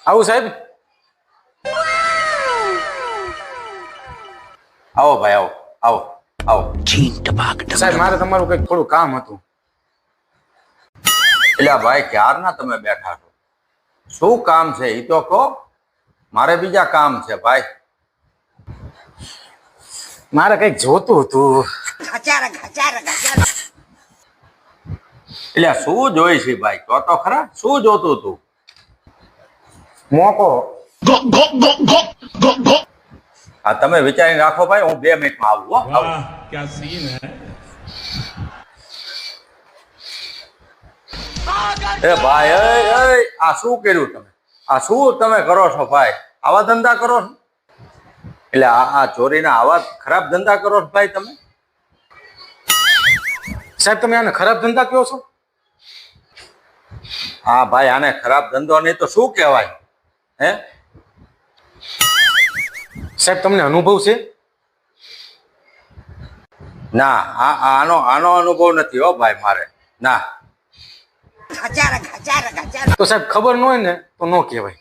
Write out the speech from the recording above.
આવું સાહેબ? આવો ભાઈ આવો આવો આવો. સાહેબ મારે તમારું કંઈક થોડું કામ હતું. એટલે ભાઈ ક્યારના તમે બેઠા છો? શું કામ છે એ તો કહો. મારે બીજા કામ છે ભાઈ. મારે કંઈક જોતું હતું. એટલે શું જોઈ છે ભાઈ? તો ખરા શું જોતું તું? મોકો. હા તમે વિચારીને રાખો ભાઈ, હું 2 મિનિટમાં આવું હો. આવું. वाह क्या सीन है। એ ભાઈ આ શું કર્યું તમે? આ શું તમે કરો છો ભાઈ? આવા ધંધા કરો છો? એટલે આ ચોરીના આવા ખરાબ ધંધા કરો છો ભાઈ તમે? સાહેબ તમે આને ખરાબ ધંધા કહો છો? હા ભાઈ આને ખરાબ ધંધો નહીં તો શું કહેવાય? હે સાહેબ તમને અનુભવ છે? ના આનો અનુભવ નથી હો ભાઈ મારે. ના તો સાહેબ ખબર ન હોય ને તો ન કહેવાય.